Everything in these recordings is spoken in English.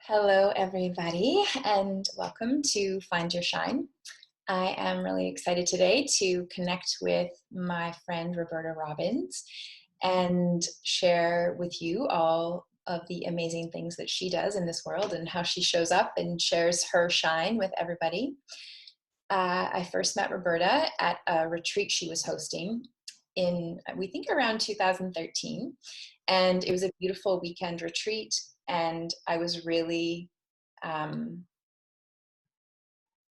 Hello, everybody, and welcome to Find Your Shine. I am really excited today to connect with my friend Roberta Robbins and share with you all of the amazing things that she does in this world and how she shows up and shares her shine with everybody. I first met Roberta at a retreat she was hosting in, we think, around 2013. And it was a beautiful weekend retreat. And um,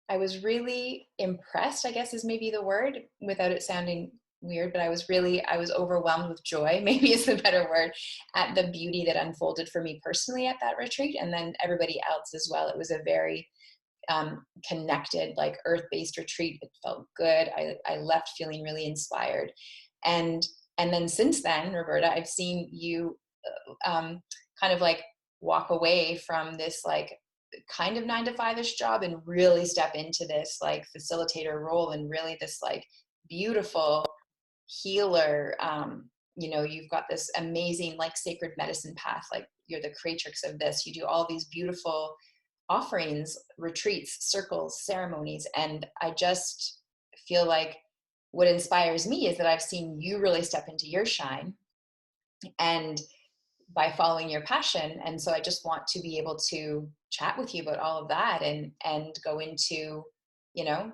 I was really impressed, I guess is maybe the word, without it sounding weird, but I was overwhelmed with joy, maybe is the better word, at the beauty that unfolded for me personally at that retreat. And then everybody else as well. It was a very connected, like earth-based retreat. It felt good. I left feeling really inspired. And and then since then, Roberta, I've seen you kind of like walk away from this like kind of 9 to 5-ish job and really step into this like facilitator role and really this like beautiful healer. You've got this amazing like sacred medicine path, like you're the creatrix of this. You do all these beautiful offerings, retreats, circles, ceremonies. And I just feel like what inspires me is that I've seen you really step into your shine and by following your passion. And so I just want to be able to chat with you about all of that and go into, you know,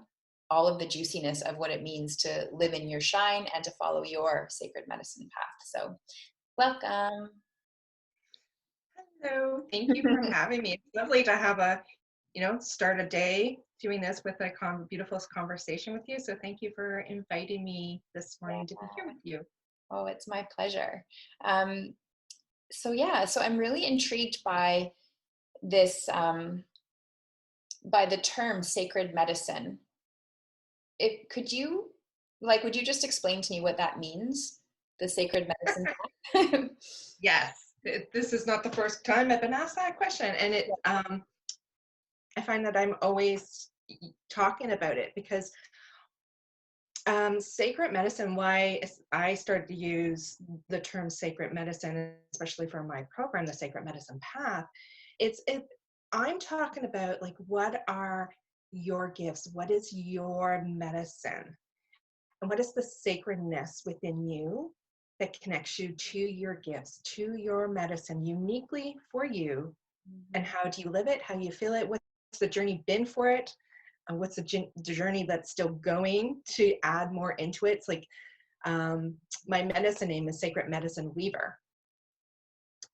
all of the juiciness of what it means to live in your shine and to follow your sacred medicine path. So welcome. Hello, thank you for having me. It's lovely to have start a day doing this with a beautiful conversation with you. So thank you for inviting me this morning to be here with you. Oh, it's my pleasure. So I'm really intrigued by this, by the term sacred medicine. Would you just explain to me what that means? The sacred medicine. Yes, this is not the first time I've been asked that question, and I find that I'm always talking about it because sacred medicine, why I started to use the term sacred medicine, especially for my program, the Sacred Medicine Path, I'm talking about like, what are your gifts? What is your medicine? And what is the sacredness within you that connects you to your gifts, to your medicine, uniquely for you? And how do you live it? How do you feel it? What's the journey been for it? And what's the journey that's still going to add more into it? It's like my medicine name is Sacred Medicine Weaver.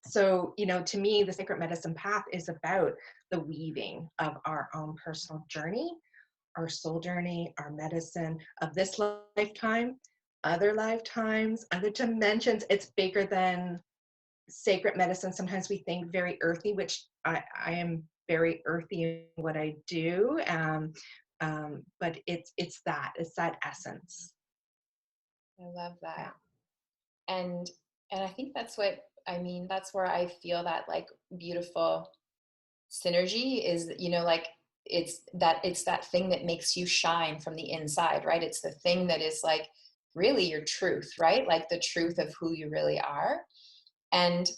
So, to me, the Sacred Medicine Path is about the weaving of our own personal journey, our soul journey, our medicine of this lifetime, other lifetimes, other dimensions. It's bigger than sacred medicine. Sometimes we think very earthy, which I am very earthy in what I do. But it's that essence. I love that. And I think that's what I mean. That's where I feel that like beautiful synergy is, like it's that thing that makes you shine from the inside, right? It's the thing that is like really your truth, right? Like the truth of who you really are. And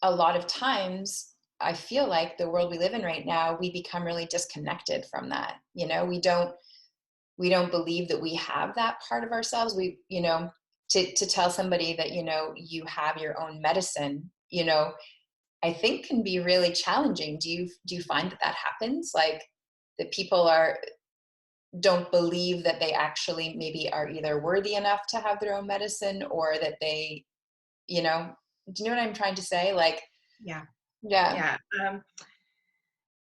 a lot of times I feel like the world we live in right now, we become really disconnected from that. We don't believe that we have that part of ourselves. To tell somebody that, you have your own medicine, I think can be really challenging. Do you find that happens? Like that people don't believe that they actually maybe are either worthy enough to have their own medicine, or that they, do you know what I'm trying to say? Like, Yeah. yeah. Yeah.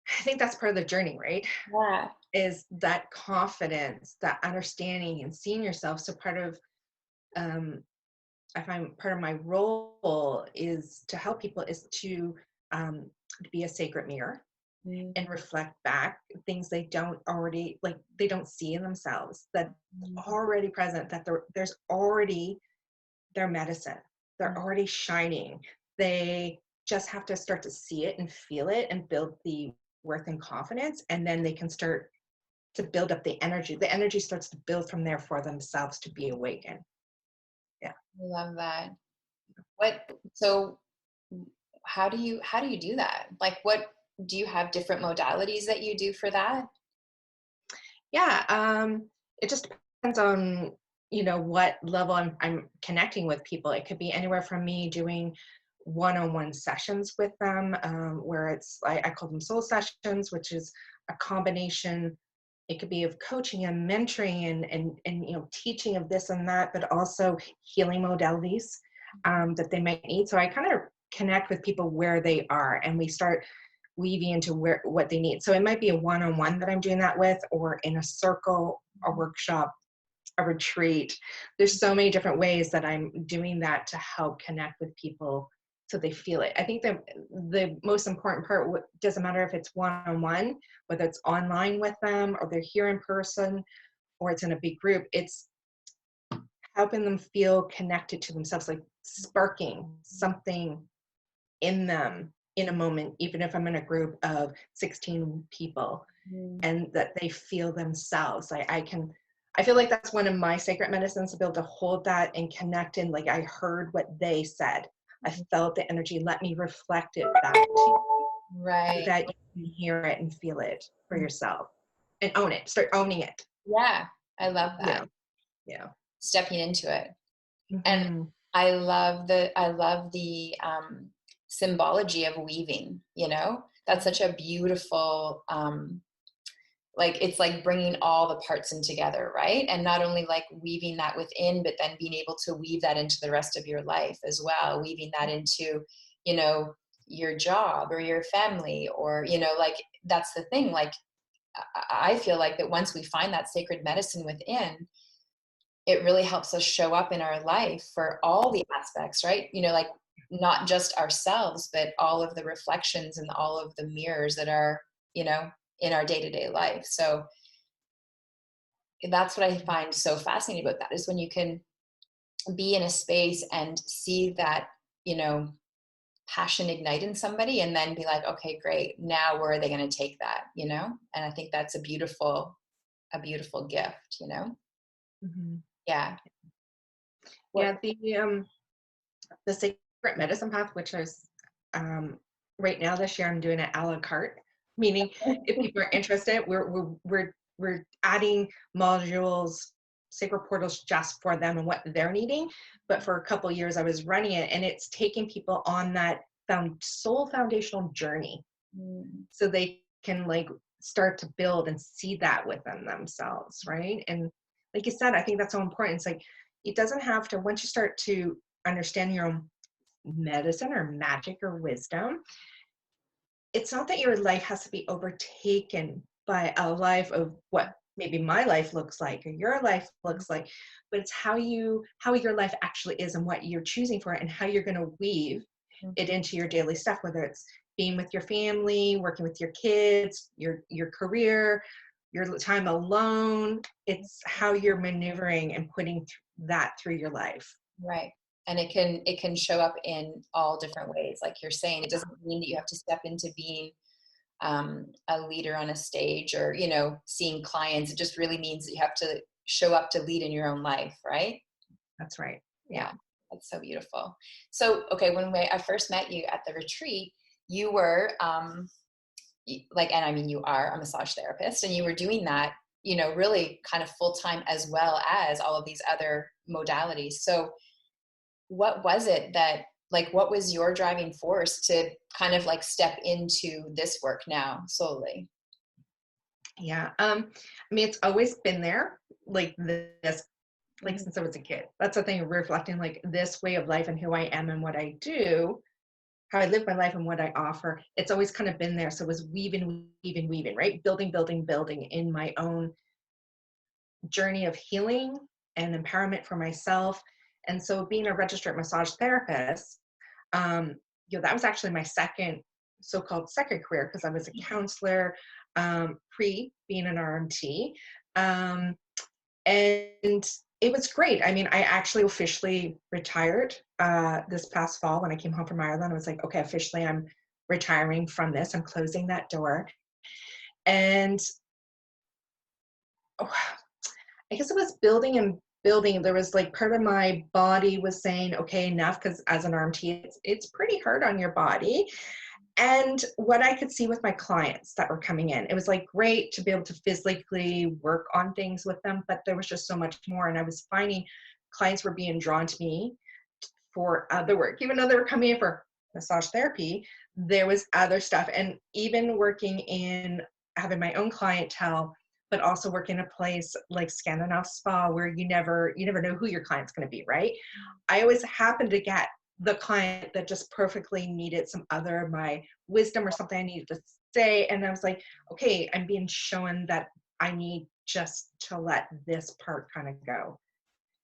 I think that's part of the journey, right? Yeah. Is that confidence, that understanding and seeing yourself. So I find part of my role is to help people is to be a sacred mirror and reflect back things they don't already, like they don't see in themselves, that already present, that there's already their medicine. They're already shining. They just have to start to see it and feel it and build the worth and confidence. And then they can start to build up the energy. The energy starts to build from there for themselves to be awakened. Yeah. I love that. So how do you do that? Like, what do you have different modalities that you do for that? Yeah, it just depends on, what level I'm connecting with people. It could be anywhere from me doing one-on-one sessions with them, where it's I call them soul sessions, which is a combination. It could be of coaching and mentoring and teaching of this and that, but also healing modalities that they might need. So I kind of connect with people where they are, and we start weaving into what they need. So it might be a one-on-one that I'm doing that with, or in a circle, a workshop, a retreat. There's so many different ways that I'm doing that to help connect with people so they feel it. I think the most important part, doesn't matter if it's one-on-one, whether it's online with them or they're here in person or it's in a big group, it's helping them feel connected to themselves, like sparking something in them in a moment, even if I'm in a group of 16 people, Mm. and that they feel themselves. I feel like that's one of my sacred medicines, to be able to hold that and connect in, like I heard what they said. I felt the energy. Let me reflect it back to you, so Right. that you can hear it and feel it for yourself and own it. Start owning it. Yeah, I love that. Yeah. Yeah. Stepping into it. And Hmm. I love the symbology of weaving, you know? That's such a beautiful like, it's like bringing all the parts in together, right? And not only like weaving that within, but then being able to weave that into the rest of your life as well, weaving that into, you know, your job or your family, or, you know, like, that's the thing. Like, I feel like that once we find that sacred medicine within, it really helps us show up in our life for all the aspects, right? You know, like, not just ourselves, but all of the reflections and all of the mirrors that are, you know, in our day-to-day life. So that's what I find so fascinating about that, is when you can be in a space and see that, you know, passion ignite in somebody, and then be like, okay, great. Now where are they going to take that, you know? And I think that's a beautiful gift, you know? Hmm. Yeah. What? Yeah. The sacred medicine path, which is um, right now this year I'm doing it a la carte, meaning if people are interested, we're adding modules, sacred portals just for them and what they're needing. But for a couple of years I was running it, and it's taking people on that soul foundational journey, Mm. so they can like start to build and see that within themselves, right? And like you said, I think that's so important. It's like, it doesn't have to, once you start to understand your own medicine or magic or wisdom, it's not that your life has to be overtaken by a life of what maybe my life looks like or your life looks like, but it's how your life actually is, and what you're choosing for it, and how you're going to weave it Mhm. into your daily stuff, whether it's being with your family, working with your kids, your career, your time alone. It's how you're maneuvering and putting that through your life. Right. And it can show up in all different ways. Like you're saying, it doesn't mean that you have to step into being a leader on a stage, or, you know, seeing clients. It just really means that you have to show up to lead in your own life, right? That's right. Yeah. Yeah, that's so beautiful. So, okay, I first met you at the retreat, you were like, and I mean, you are a massage therapist, and you were doing that, you know, really kind of full time, as well as all of these other modalities. So, what was it that, like, what was your driving force to kind of like step into this work now solely? Yeah. I mean, it's always been there, like this, like Mhm. since I was a kid. That's the thing, reflecting like this way of life and who I am and what I do, how I live my life and what I offer. It's always kind of been there. So it was weaving, right? Building, building, building in my own journey of healing and empowerment for myself. And so being a registered massage therapist, um, that was actually my so-called second career, because I was a counselor pre being an RMT. Um, and it was great. I mean, I actually officially retired this past fall when I came home from Ireland. I was like, okay, officially I'm retiring from this. I'm closing that door. And oh, I guess it was building and building. There was like part of my body was saying, okay, enough, because as an RMT, it's pretty hard on your body. And what I could see with my clients that were coming in, it was like great to be able to physically work on things with them, but there was just so much more. And I was finding clients were being drawn to me for other work, even though they were coming in for massage therapy, there was other stuff. And even working in having my own clientele, but also working in a place like Scandinavia Spa where you never know who your client's going to be, right? I always happen to get the client that just perfectly needed some other of my wisdom or something I needed to say. And I was like, okay, I'm being shown that I need just to let this part kind of go.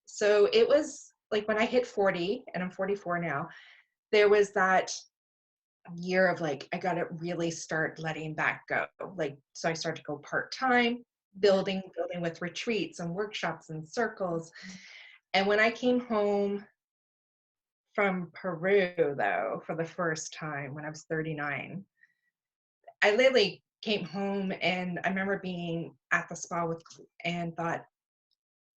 So it was like when I hit 40, and I'm 44 now, there was that year of like, I got to really start letting that go. Like, so I started to go part-time, building with retreats and workshops and circles. And when I came home from Peru, though, for the first time when I was 39, I literally came home and I remember being at the spa with and thought,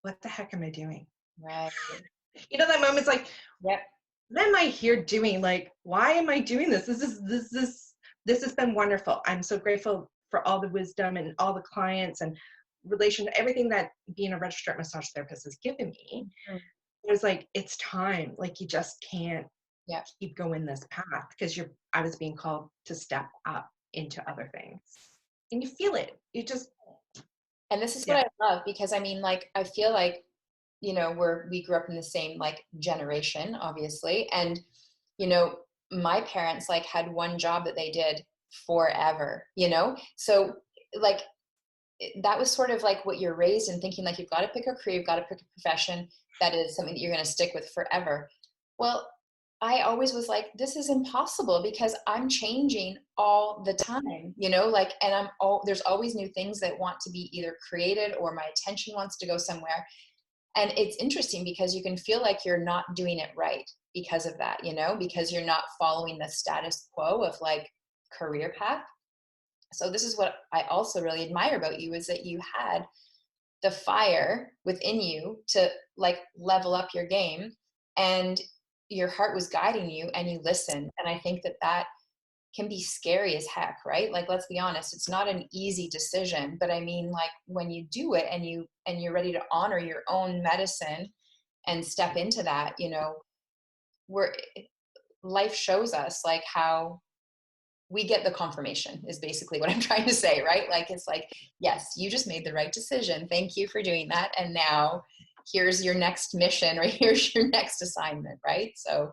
what the heck am I doing? Right. You know, that moment's like, Yep. what am I here doing? Like, why am I doing this? This has been wonderful. I'm so grateful for all the wisdom and all the clients and relation, everything that being a registered massage therapist has given me. Mm-hmm. It was like, it's time. Like, you just can't Yep. keep going this path because I was being called to step up into other things. And you feel it. You just, And this is what yeah. I love, because I mean, like, I feel like, you know, we grew up in the same like generation, obviously. And, you know, my parents like had one job that they did forever, you know? So like that was sort of like what you're raised in, thinking like you've got to pick a career, you've got to pick a profession that is something that you're going to stick with forever. Well, I always was like, this is impossible because I'm changing all the time, you know, like, and there's always new things that want to be either created or my attention wants to go somewhere. And it's interesting because you can feel like you're not doing it right because of that, you know, because you're not following the status quo of like career path. So this is what I also really admire about you, is that you had the fire within you to like level up your game, and your heart was guiding you and you listened. And I think that that can be scary as heck, right? Like, let's be honest, it's not an easy decision, but I mean, like, when you do it and you're ready to honor your own medicine and step into that, you know, we're life shows us like how we get the confirmation is basically what I'm trying to say, right? Like, it's like, yes, you just made the right decision. Thank you for doing that. And now here's your next mission, or here's your next assignment, right? So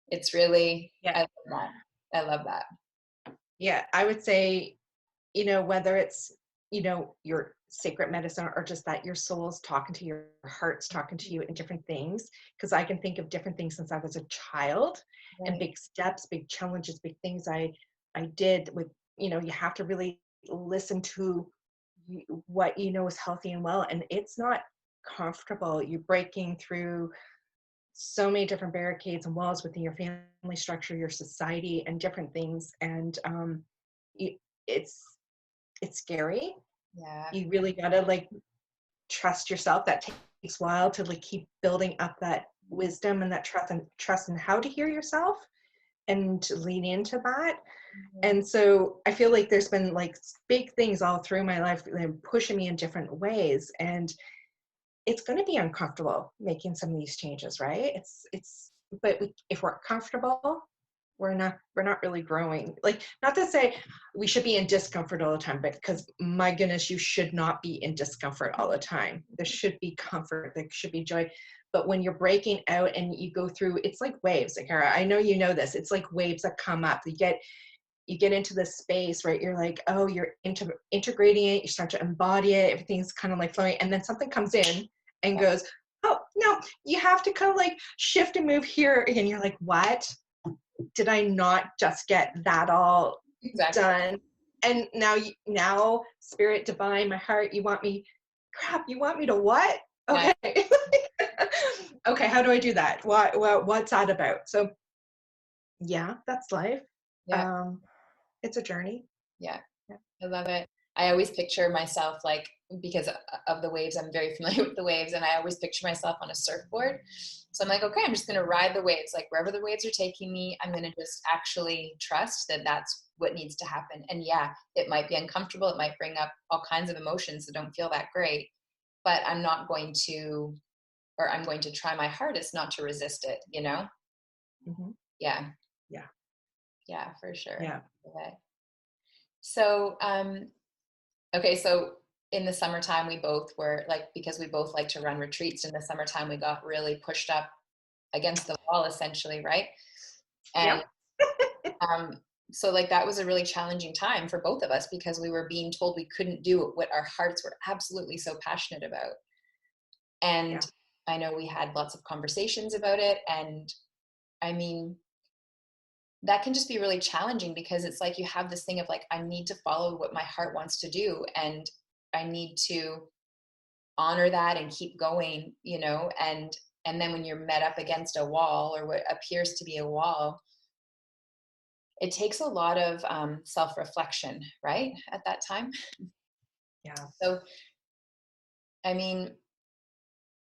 it's really, Yeah. I love that. I love that. Yeah. I would say, you know, whether it's, you know, your sacred medicine or just that your soul's talking to your heart's talking to you in different things. Because I can think of different things since I was a child, and Right. big steps, big challenges, big things I did with, you know, you have to really listen to what you know is healthy and well. And it's not comfortable. You're breaking through so many different barricades and walls within your family structure, your society, and different things. And it, it's scary. Yeah. You really gotta like trust yourself. That takes a while to like keep building up that wisdom and that trust and how to hear yourself and to lean into that. Mhm. And so I feel like there's been like big things all through my life that are pushing me in different ways. And it's going to be uncomfortable making some of these changes, right? But if we're comfortable, we're not really growing. Like, not to say we should be in discomfort all the time, but because my goodness, you should not be in discomfort all the time. There should be comfort, there should be joy. But when you're breaking out and you go through, it's like waves. Like, Kara, I know you know this. It's like waves that come up. You get into this space, right? You're like, oh, you're integrating it. You start to embody it. Everything's kind of like flowing, and then something comes in and Yeah. goes, oh no, you have to kind of like shift and move here. And you're like, what? Did I not just get that all Exactly. done? And now, spirit divine, my heart, you want me? Crap, you want me to what? Yeah. Okay. Okay, how do I do that? What's that about? So yeah, that's life. Yeah. Um, it's a journey. Yeah. Yeah. I love it. I always picture myself like, because of the waves, I'm very familiar with the waves, and I always picture myself on a surfboard. So I'm like, okay, I'm just going to ride the waves. Like wherever the waves are taking me, I'm going to just actually trust that that's what needs to happen. And yeah, it might be uncomfortable. It might bring up all kinds of emotions that don't feel that great, but I'm not going to, or I'm going to try my hardest not to resist it, you know? Mm-hmm. Yeah. Yeah. Yeah, for sure. Yeah. Okay. So, okay, so in the summertime, we both were like, because we both like to run retreats in the summertime, we got really pushed up against the wall essentially, right? And Yep. um, so like that was a really challenging time for both of us because we were being told we couldn't do what our hearts were absolutely so passionate about. Yeah. And I know we had lots of conversations about it. And I mean, that can just be really challenging because it's like you have this thing of like, I need to follow what my heart wants to do. And I need to honor that and keep going, you know, and then when you're met up against a wall or what appears to be a wall, it takes a lot of self-reflection, right, at that time. Yeah. So I mean,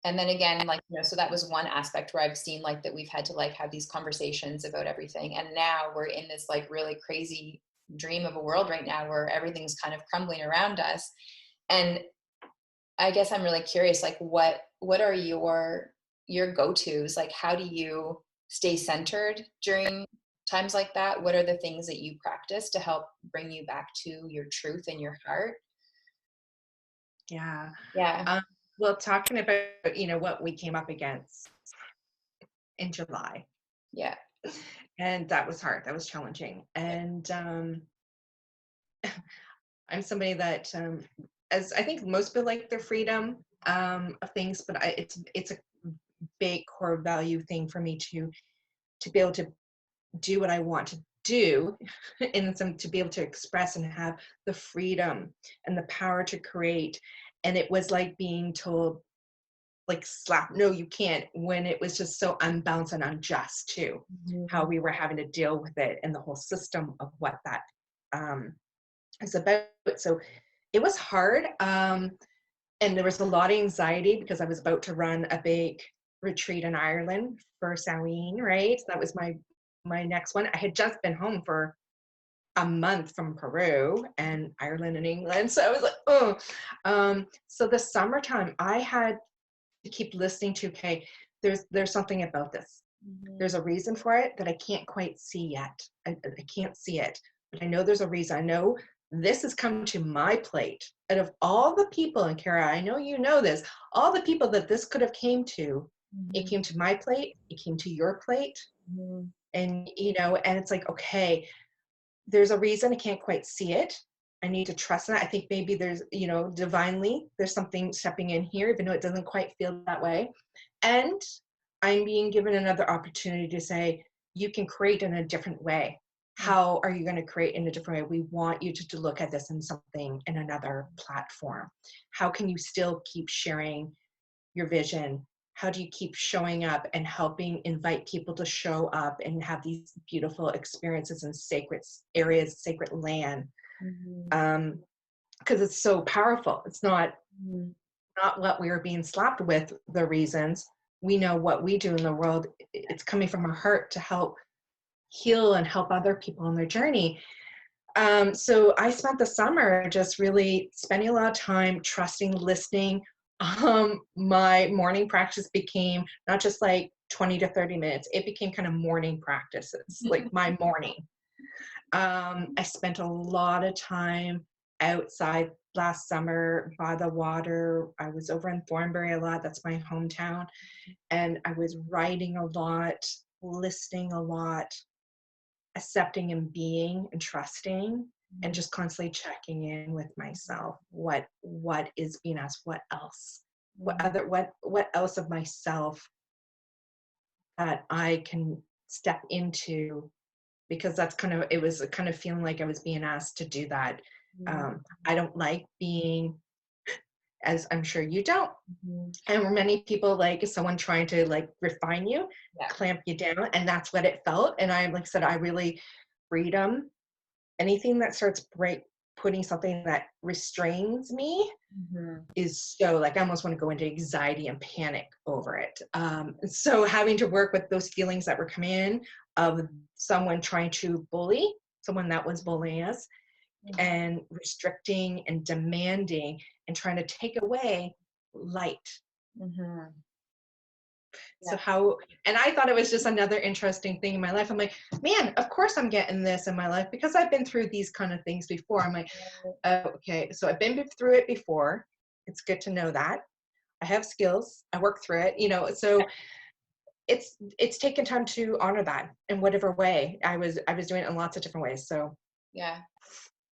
and then again, like, you know, so that was one aspect where I've seen like that we've had to like have these conversations about everything, and now we're in this like really crazy dream of a world right now where everything's kind of crumbling around us. And I guess I'm really curious, like what are your go-tos? Like how do you stay centered during times like that? What are the things that you practice to help bring you back to your truth and your heart? Yeah. Yeah. Um, well, talking about, what we came up against in July, Yeah. and that was hard. That was challenging. And I'm somebody that, as I think most people like their freedom of things, but it's a big core value thing for me to be able to do what I want to do, and some to be able to express and have the freedom and the power to create. And it was like being told, like, slap, no, you can't, when it was just so unbalanced and unjust too, how Mhm. we were having to deal with it and the whole system of what that um, is about. So it was hard. And there was a lot of anxiety because I was about to run a big retreat in Ireland for Samhain, right? So that was my next one. I had just been home for a month from Peru and Ireland and England. So I was like, oh. So the summertime, I had to keep listening to, okay, there's something about this. Mhm. There's a reason for it that I can't quite see yet. I can't see it, but I know there's a reason. I know this has come to my plate. Out of all the people, and Kara, I know you know this, all the people that this could have came to, it Mhm. came to my plate, it came to your plate. Mhm. And, and it's like, okay, there's a reason I can't quite see it. I need to trust that. I think maybe there's, divinely, there's something stepping in here, even though it doesn't quite feel that way. And I'm being given another opportunity to say, you can create in a different way. How are you going to create in a different way? We want you to look at this in something, in another platform. How can you still keep sharing your vision? How do you keep showing up and helping invite people to show up and have these beautiful experiences in sacred areas, sacred land? Mhm. Because it's so powerful. It's Mhm. not what we are being slapped with, the reasons. We know what we do in the world. It's coming from our heart to help heal and help other people on their journey. So I spent the summer just really spending a lot of time trusting, listening. My morning practice became not just like 20 to 30 minutes. It became kind of morning practices, like my morning. I spent a lot of time outside last summer by the water. I was over in Thornbury a lot. That's my hometown. And I was writing a lot, listening a lot, accepting and being and trusting, and just constantly checking in with myself. What is being asked? What else? What else of myself that I can step into, because that's kind of, it was a kind of feeling like I was being asked to do that. Mhm. I don't like being, as I'm sure you don't, Mhm. and many people, like someone trying to like refine you, Yeah. clamp you down, and that's what it felt. And I, like I said, I really, freedom, anything that starts putting something that restrains me is so like, I almost want to go into anxiety and panic over it. So having to work with those feelings that were coming in of someone trying to bully, someone that was bullying us, and restricting and demanding and trying to take away light. So how, and I thought it was just another interesting thing in my life. I'm like, man, of course I'm getting this in my life because I've been through these kind of things before. I'm like, okay, so I've been through it before. It's good to know that. I have skills. I work through it, you know, so it's taken time to honor that in whatever way. I was doing it in lots of different ways. So Yeah.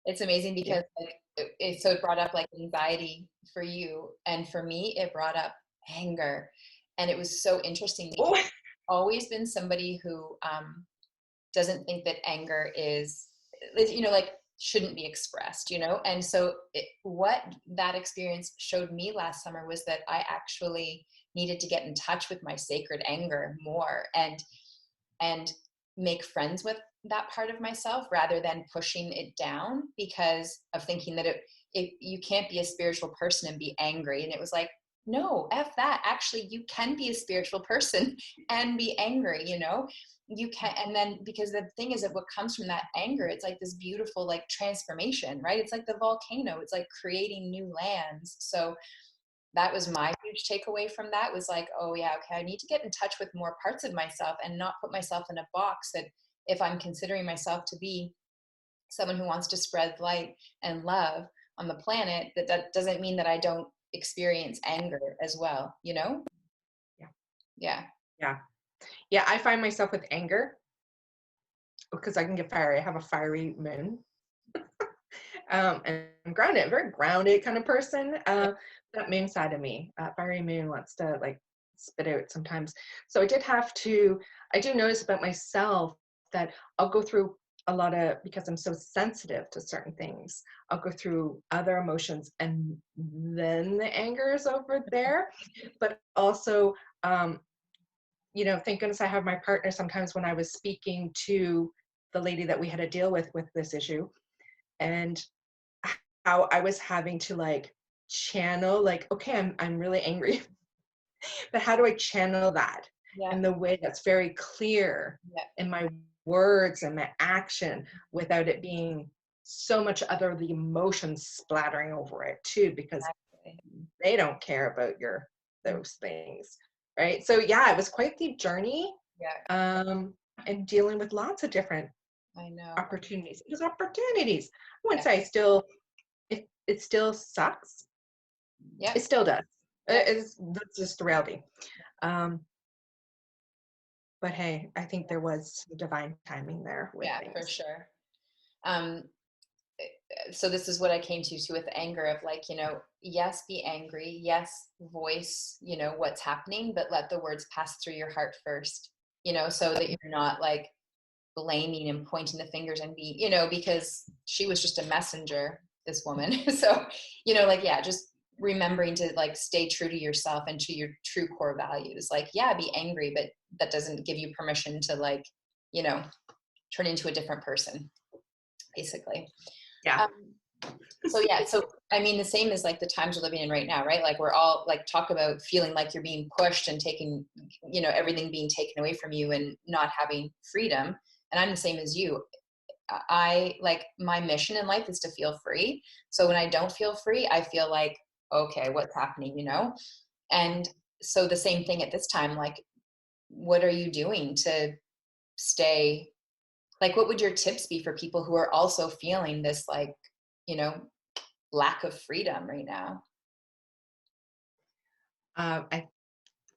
It's amazing because like so it brought up like anxiety for you, and for me it brought up anger. And it was so interesting because I've always been somebody who doesn't think that anger is, you know, like shouldn't be expressed, you know. And so what that experience showed me last summer was that I actually needed to get in touch with my sacred anger more, and make friends with that part of myself rather than pushing it down because of thinking that you can't be a spiritual person and be angry. And it was like, no, F that. Actually, you can be a spiritual person and be angry, you know? You can. And then because the thing is that what comes from that anger, it's like this beautiful like transformation, right? It's like the volcano. It's like creating new lands. So that was my huge takeaway from that, was like, oh yeah, okay, I need to get in touch with more parts of myself and not put myself in a box. That if I'm considering myself to be someone who wants to spread light and love on the planet, that doesn't mean that I don't experience anger as well, you know? yeah, Yeah. yeah. I find myself with anger because I can get fiery. I have a fiery moon. And I'm grounded, very grounded kind of person. That moon side of me, fiery moon wants to like spit out sometimes. So I do notice about myself that I'll go through a lot of, because I'm so sensitive to certain things, I'll go through other emotions and then the anger is over there. But also, you know, thank goodness I have my partner. Sometimes when I was speaking to the lady that we had to deal with this issue, and how I was having to like channel, like, okay, I'm really angry, but how do I channel that Yeah. in the way that's very clear Yeah. in my words and my action without it being so much other the emotions splattering over it too, because Exactly. they don't care about those things, right? So yeah, it was quite the journey, Yeah. and dealing with lots of different I know. opportunities. It was opportunities. I wouldn't Yeah. say it still sucks. Yeah. It still does. Yeah. That's just the reality. Um, but hey, I think there was some divine timing there with Yeah, for things. sure. Um, so this is what I came to with anger, of like, you know, yes, be angry. Yes, voice, you know, what's happening, but let the words pass through your heart first, you know, so that you're not like blaming and pointing the fingers and be, you know, because she was just a messenger, this woman. So, you know, like, yeah, just remembering to like stay true to yourself and to your true core values. Like, yeah, be angry, but that doesn't give you permission to like, you know, turn into a different person, basically. Yeah. Um, so yeah, so I mean, the same as like the times we're living in right now, right? Like we're all like talk about feeling like you're being pushed and taking, you know, everything being taken away from you and not having freedom. And I'm the same as you. I like, my mission in life is to feel free. So when I don't feel free, I feel like, okay, what's happening, you know? And so the same thing at this time, like, what are you doing to stay, like, what would your tips be for people who are also feeling this, like, you know, lack of freedom right now? I,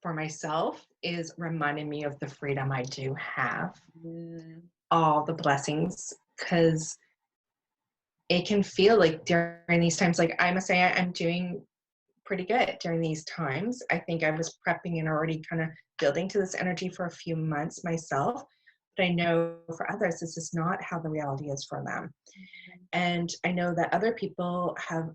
for myself, is reminding me of the freedom I do have, Mm, all the blessings, because it can feel like during these times, like I must say, I'm doing pretty good during these times. I think I was prepping and already kind of building to this energy for a few months myself. But I know for others, this is not how the reality is for them. And I know that other people have,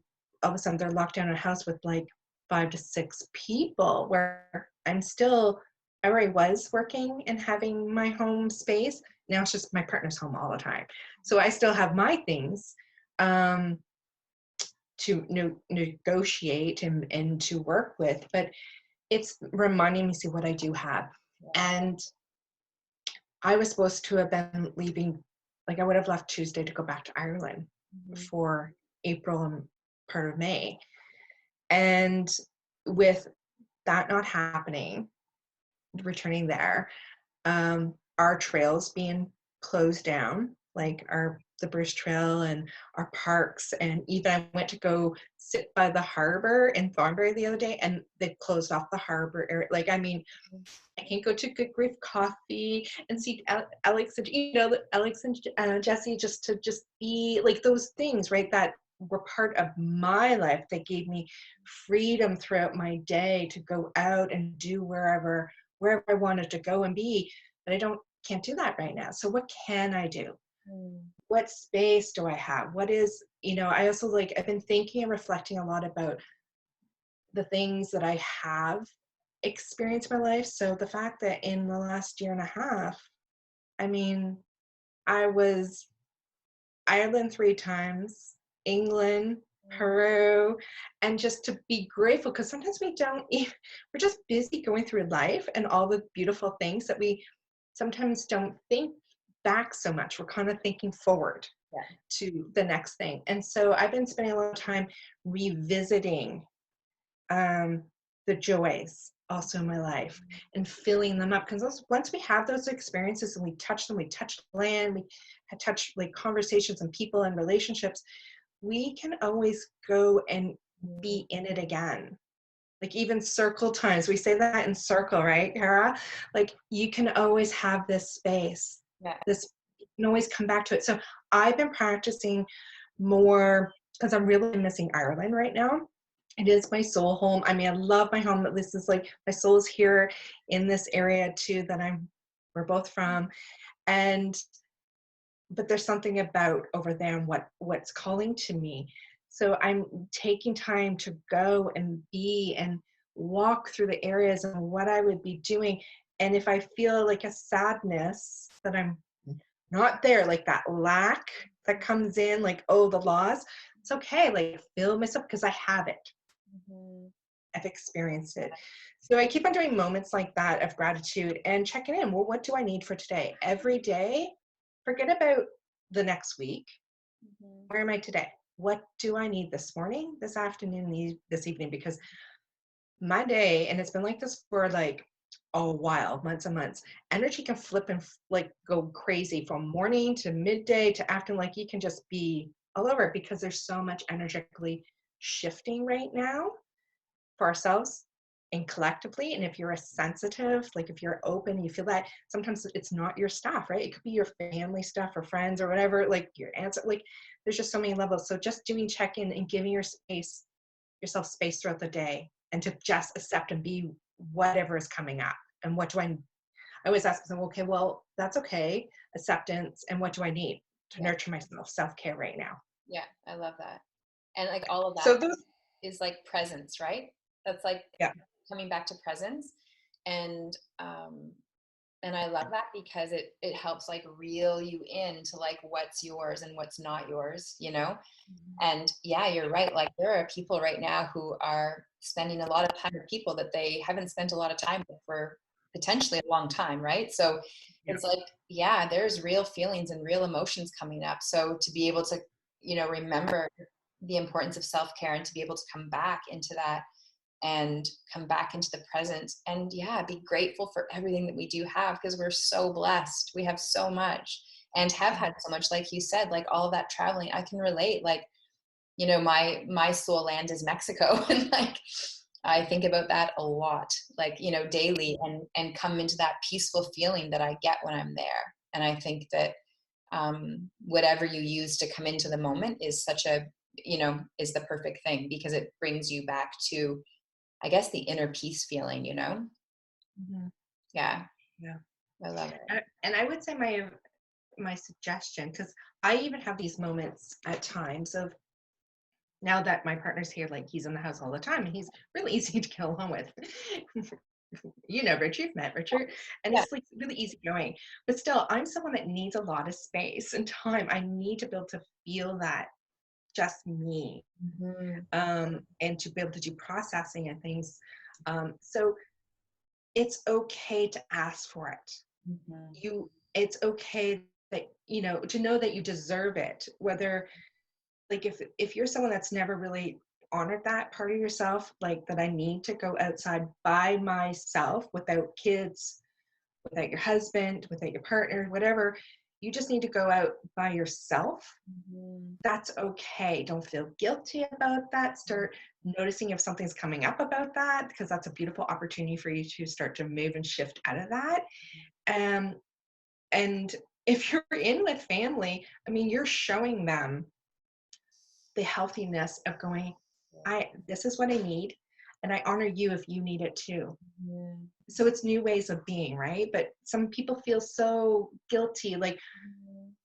all of a sudden, they're locked down in a house with like 5 to 6 people, where I already was working and having my home space. Now it's just my partner's home all the time. So I still have my things. um, to negotiate and to work with, but it's reminding me, see what I do have. And I was supposed to have been leaving, like I would have left Tuesday to go back to Ireland for April and part of May. And with that not happening, returning there, our trails being closed down, like the Bruce Trail and our parks, and even I went to go sit by the harbor in Thornbury the other day, and they closed off the harbor area. Like, I mean, I can't go to Good Grief Coffee and see Alex and Alex and Jesse, just to just be like those things, right? That were part of my life that gave me freedom throughout my day to go out and do wherever I wanted to go and be. But I can't do that right now. So what can I do? What space do I have? What is, I also like, I've been thinking and reflecting a lot about the things that I have experienced in my life. So the fact that in the last year and a half, I mean, I was Ireland 3 times, England, Peru, and just to be grateful, because sometimes we're just busy going through life and all the beautiful things that we sometimes don't think back so much. We're kind of thinking forward to the next thing. And so I've been spending a lot of time revisiting the joys also in my life and filling them up, because once we have those experiences and we touch them, we touch land, we touch like conversations and people and relationships, we can always go and be in it again. Like even circle times, we say that in circle, right, Kara? Like you can always have this space, this, you can always come back to it. So I've been practicing more because I'm really missing Ireland right now. It is my soul home. I mean, I love my home, but this is like my soul is here in this area too that we're both from. But there's something about over there and what's calling to me. So I'm taking time to go and be and walk through the areas of what I would be doing. And if I feel like a sadness that I'm not there, like that lack that comes in, like, oh, the loss, it's okay. Like, feel myself, because I have it. I've experienced it. So I keep on doing moments like that of gratitude and checking in. Well, what do I need for today? Every day, forget about the next week. Where am I today? What do I need this morning, this afternoon, this evening? Because my day, and it's been like this for like a while, months and months, energy can flip and like go crazy from morning to midday to afternoon. Like you can just be all over it because there's so much energetically shifting right now for ourselves and collectively. And if you're a sensitive, like if you're open, you feel that sometimes it's not your stuff, right? It could be your family stuff or friends or whatever, like your answer, like there's just so many levels. So just doing check-in and giving yourself space throughout the day, and to just accept and be whatever is coming up. And what do I always ask myself, okay, well, that's okay, acceptance, and what do I need to nurture myself, self-care right now. Yeah, I love that. And like all of that So those, is like presence, right? That's like coming back to presence. And I love that because it helps like reel you into like what's yours and what's not yours, And yeah, you're right. Like there are people right now who are spending a lot of time with people that they haven't spent a lot of time with for potentially a long time, right? So it's like, yeah, there's real feelings and real emotions coming up. So to be able to, remember the importance of self-care and to be able to come back into that and come back into the present and be grateful for everything that we do have, because we're so blessed. We have so much and have had so much, like you said, like all of that traveling. I can relate, like, my soul land is Mexico. And like, I think about that a lot, like, daily, and come into that peaceful feeling that I get when I'm there. And I think that whatever you use to come into the moment is such a, is the perfect thing, because it brings you back to, I guess, the inner peace feeling, Yeah. I love it. And I would say my suggestion, because I even have these moments at times of, now that my partner's here, like he's in the house all the time and he's really easy to get along with. Rich, you've met Richard, and it's like really easy going. But still, I'm someone that needs a lot of space and time. I need to be able to feel that just me. Mhm. And to be able to do processing and things. So it's okay to ask for it. Mhm. It's okay that, to know that you deserve it. Whether, like, if you're someone that's never really honored that part of yourself, like that I need to go outside by myself without kids, without your husband, without your partner, whatever, you just need to go out by yourself. Mhm. That's okay. Don't feel guilty about that. Start noticing if something's coming up about that, because that's a beautiful opportunity for you to start to move and shift out of that. Um, and if you're in with family, I mean, you're showing them the healthiness of going, this is what I need, and I honor you if you need it too. Mhm. So it's new ways of being, right? But some people feel so guilty, like, Mhm.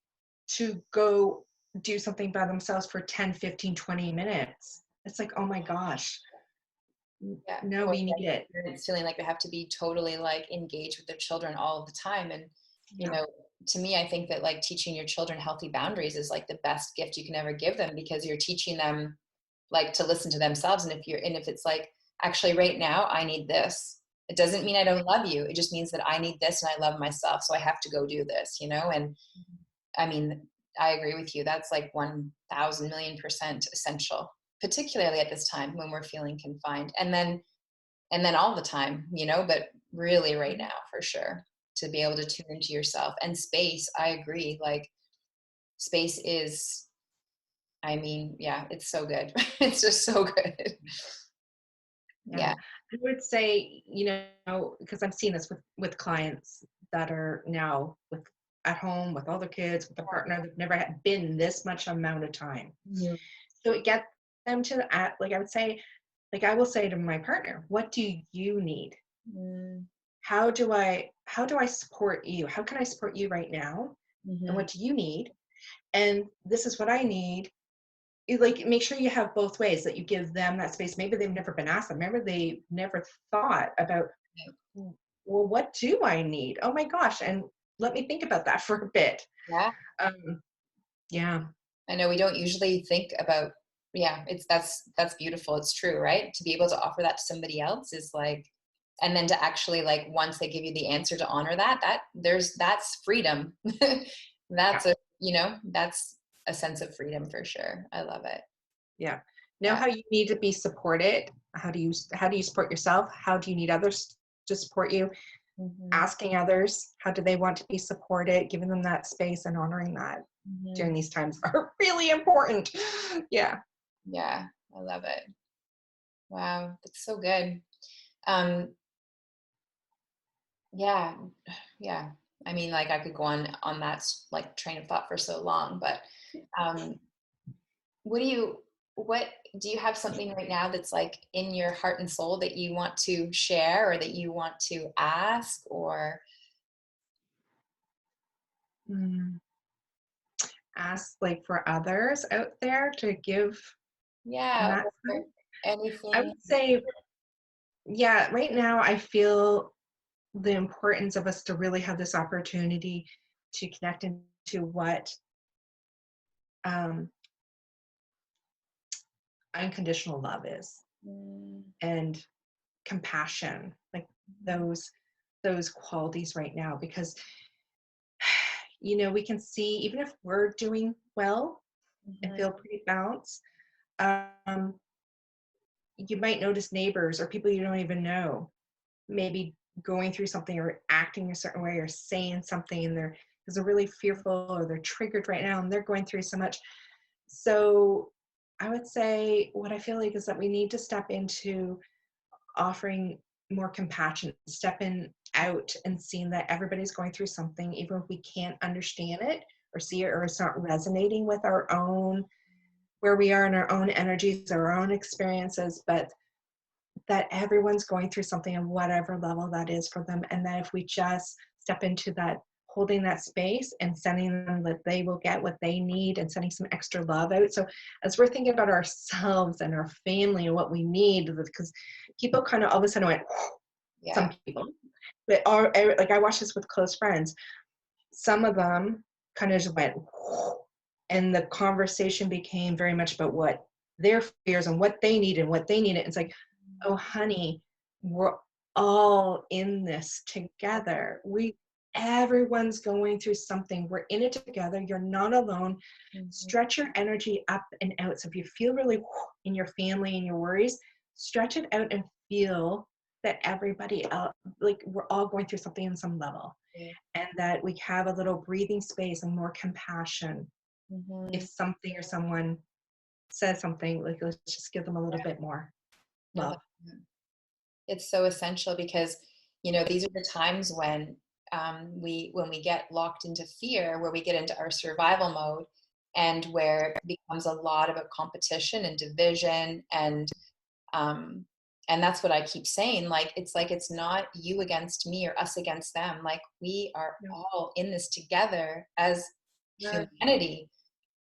to go do something by themselves for 10, 15, 20 minutes. It's like, oh my gosh, Yeah. no, Or we need it. parents feeling like they have to be totally like engaged with their children all of the time. And, you Yeah. know, to me, I think that like teaching your children healthy boundaries is like the best gift you can ever give them, because you're teaching them like to listen to themselves. And if it's like, actually right now I need this, it doesn't mean I don't love you. It just means that I need this and I love myself. So I have to go do this, And I mean, I agree with you. That's like 1,000,000,000% essential, particularly at this time when we're feeling confined. And then all the time, but really right now for sure, to be able to tune into yourself. And space, I agree. Like space is, I mean, yeah, it's so good. It's just so good. Yeah. Yeah. I would say, because I've seen this with clients that are now at home with all their kids, with their partner, they've never had been this much amount of time. Mhm. So it gets them to act, like I would say, like I will say to my partner, what do you need? Mm, How do I support you? How can I support you right now? And mhm, what do you need? And this is what I need. Like, make sure you have both ways, that you give them that space. Maybe they've never been asked that. Maybe they never thought about, well, what do I need? Oh my gosh. And let me think about that for a bit. yeah. Um, yeah. I know we don't usually think about, yeah, that's beautiful. It's true, right? To be able to offer that to somebody else is like, and then to actually like, once they give you the answer, to honor that's freedom. Yeah. That's a sense of freedom for sure. I love it. Yeah. Know Yeah. how you need to be supported. How do you support yourself? How do you need others to support you? Hmm. Asking others, how do they want to be supported? Giving them that space and honoring that Hmm. during these times are really important. Yeah. Yeah. I love it. Wow. That's so good. Um, yeah. Yeah. I mean, like I could go on that like train of thought for so long, but um, what do you what do you have something right now that's like in your heart and soul that you want to share, or that you want to ask, or Mm. Ask, like, for others out there to give in yeah, that or time. I anything? would say, yeah, right now I feel the importance of us to really have this opportunity to connect into what um, unconditional love is, Mm, and compassion, like those qualities right now, because we can see, even if we're doing well and mhm, feel pretty balanced, um, you might notice neighbors or people you don't even know maybe going through something or acting a certain way or saying something, and they're because they're really fearful or they're triggered right now and they're going through so much. So I would say what I feel like is that we need to step into offering more compassion, stepping out and seeing that everybody's going through something, even if we can't understand it or see it, or it's not resonating with our own, where we are in our own energies, our own experiences, but that everyone's going through something on whatever level that is for them. And that if we just step into that, holding that space and sending them that they will get what they need, and sending some extra love out. So as we're thinking about ourselves and our family and what we need, because people kind of all of a sudden went, some yeah. people, but like I watched this with close friends. Some of them kind of just went, And the conversation became very much about what their fears and what they needed and what they needed. It's like, oh, honey, we're all in this together. Everyone's going through something. We're in it together. You're not alone. Stretch your energy up and out. So if you feel really in your family and your worries, stretch it out and feel that everybody else, like we're all going through something on some level, and that we have a little breathing space and more compassion. If something or someone says something, like let's just give them a little bit more No, love. it's so essential because, you know, these are the times when when we get locked into fear, where we get into our survival mode, and where it becomes a lot about competition and division, um, and that's what I keep saying. Like it's not you against me or us against them. Like we are Yeah. all in this together as Yeah. humanity,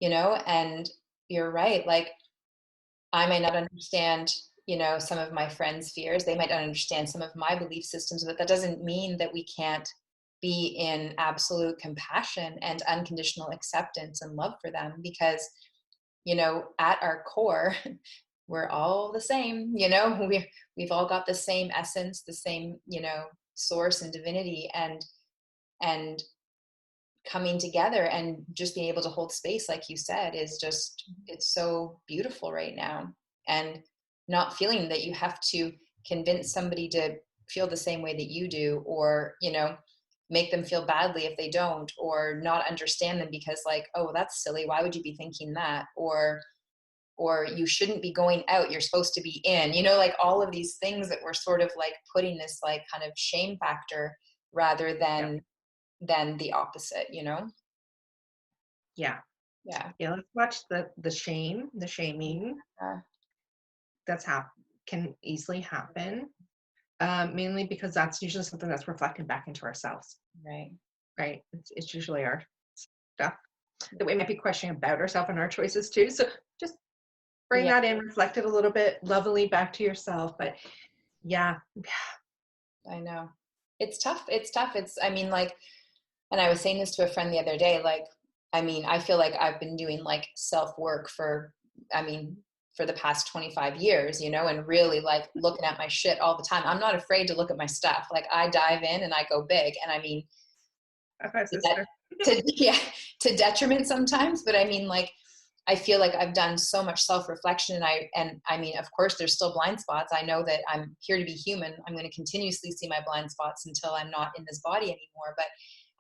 you know. And you're right. Like I may not understand, you know, some of my friends' fears. They might not understand some of my belief systems, but that doesn't mean that we can't be in absolute compassion and unconditional acceptance and love for them, because, you know, at our core, we're all the same, you know, we've all got the same essence, the same, you know, source and divinity, and coming together and just being able to hold space, like you said, is just, it's so beautiful right now. And not feeling that you have to convince somebody to feel the same way that you do, or, you know, make them feel badly if they don't, or not understand them because, like, oh, that's silly, why would you be thinking that, or you shouldn't be going out, you're supposed to be in, you know, like all of these things that we're sort of like putting this like kind of shame factor, rather Yeah. than the opposite, you know. Yeah. Yeah. Yeah. Let's watch the shaming Uh, that's can easily happen. Mainly because that's usually something that's reflected back into ourselves, right. right? It's usually our stuff that we might be questioning about ourselves and our choices too. So just bring Yeah, that in, reflect it a little bit lovingly back to yourself. But yeah, I know. It's tough. It's tough. It's, I mean, like, and I was saying this to a friend the other day, like, I mean, I feel like I've been doing like self work for, I mean, for the past 25 years, you know, and really like looking at my shit all the time. I'm not afraid to look at my stuff. Like I dive in and I go big. And I mean, okay, that, sister. yeah, to detriment sometimes, but I mean, like, I feel like I've done so much self-reflection, and I mean, of course there's still blind spots. I know that I'm here to be human. I'm going to continuously see my blind spots until I'm not in this body anymore. But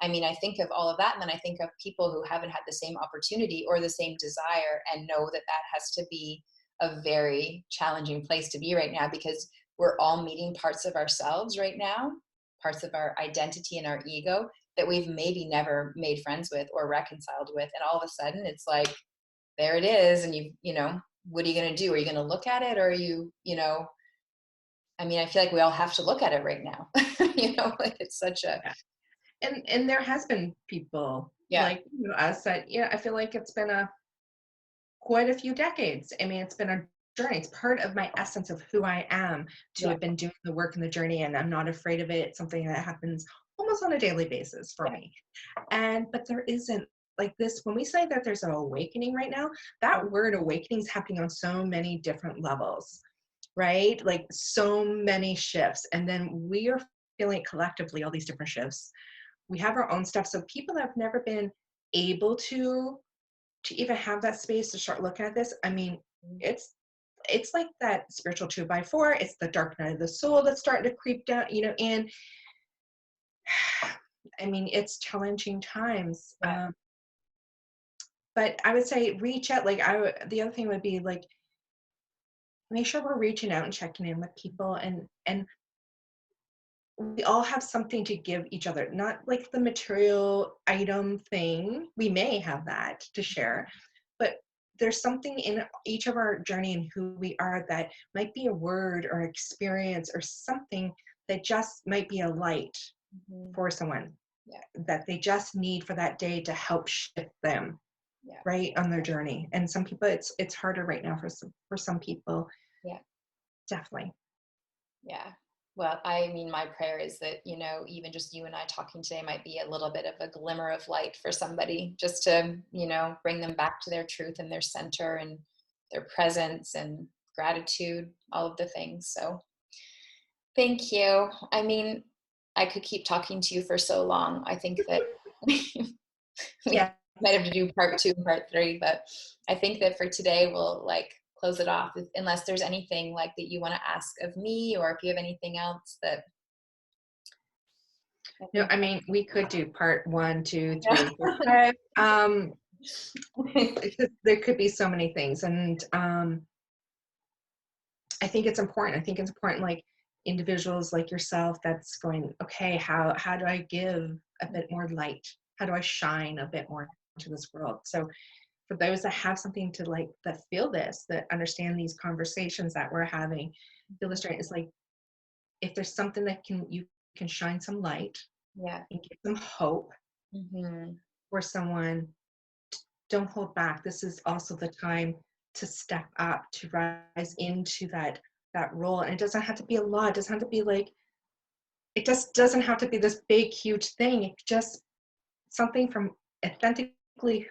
I mean, I think of all of that, and then I think of people who haven't had the same opportunity or the same desire, and know that that has to be a very challenging place to be right now, because we're all meeting parts of ourselves right now, parts of our identity and our ego that we've maybe never made friends with or reconciled with. And all of a sudden it's like, there it is. And you know, what are you going to do? Are you going to look at it? Or are you know, I mean, I feel like we all have to look at it right now. You know, like it's such a, Yeah. And there has been people yeah, like us that, yeah, I feel like it's been quite a few decades. I mean, it's been a journey. It's part of my essence of who I am to yeah, have been doing the work and the journey, and I'm not afraid of it. It's something that happens almost on a daily basis for yeah, me. But there isn't like this when we say that there's an awakening right now, yeah, that word awakening is happening on so many different levels, right? Like so many shifts. And then we are feeling collectively all these different shifts. We have our own stuff. So people that have never been able to even have that space to start looking at this, I mean, it's like that spiritual 2x4. It's the dark night of the soul that's starting to creep down, and I mean, it's challenging times. yeah, But I would say reach out. Like the other thing would be like make sure we're reaching out and checking in with people, and we all have something to give each other. Not like the material item thing. We may have that to share, but there's something in each of our journey and who we are that might be a word or experience or something that just might be a light mhm, for someone yeah, that they just need for that day to help shift them yeah, right on their journey. And some people it's harder right now for some people, yeah, definitely. yeah. Well, I mean, my prayer is that, you know, even just you and I talking today might be a little bit of a glimmer of light for somebody, just to, you know, bring them back to their truth and their center and their presence and gratitude, all of the things. So thank you. I mean, I could keep talking to you for so long. I think that we Yeah. might have to do part 2 and part 3, but I think that for today we'll like close it off, unless there's anything like that you want to ask of me, or if you have anything else that I No, think. I mean, we could do part 1, 2, 3, 4, 5. There could be so many things. And I think it's important. I think it's important, like individuals like yourself that's going, okay, how do I give a bit more light? How do I shine a bit more into this world? So for those that have something to like, that feel this, that understand these conversations that we're having, feel this right, it's like, if there's something that you can shine some light Yeah. and give them hope Mm-hmm. for someone, don't hold back. This is also the time to step up, to rise into that role. And it doesn't have to be a lot. It doesn't have to be like, it just doesn't have to be this big, huge thing. It just something from authentically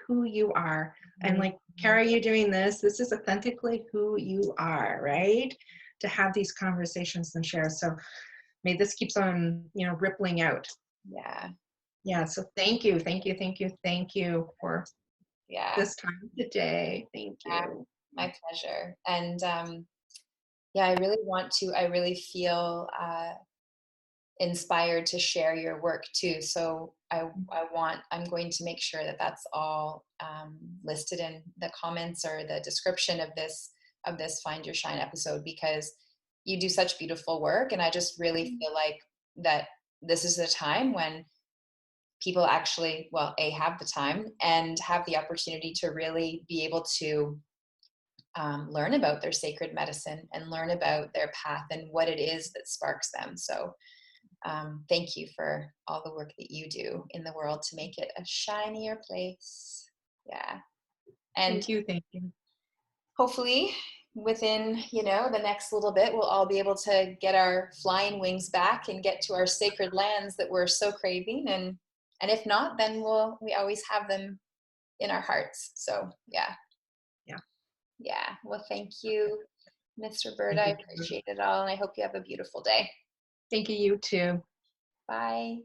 who you are. And like, Carrie, you doing this. This is authentically who you are, right? To have these conversations and share. So may this keeps on, rippling out. Yeah. Yeah. So thank you, thank you, thank you, thank you for Yeah. this time today. Thank Yeah. you. My pleasure. And yeah, I really feel inspired to share your work too. So I'm going to make sure that that's all listed in the comments or the description of this Find Your Shine episode, because you do such beautiful work. And I just really feel like that this is a time when people actually, well, have the time and have the opportunity to really be able to learn about their sacred medicine and learn about their path and what it is that sparks them. So thank you for all the work that you do in the world to make it a shinier place. Yeah. And Thank you. Thank you. hopefully within, you know, the next little bit, we'll all be able to get our flying wings back and get to our sacred lands that we're so craving. And if not, then we always have them in our hearts. So yeah. Yeah. Yeah. Well, thank you, Miss Roberta. Thank I you. appreciate it all. And I hope you have a beautiful day. Thank you, you too. Bye.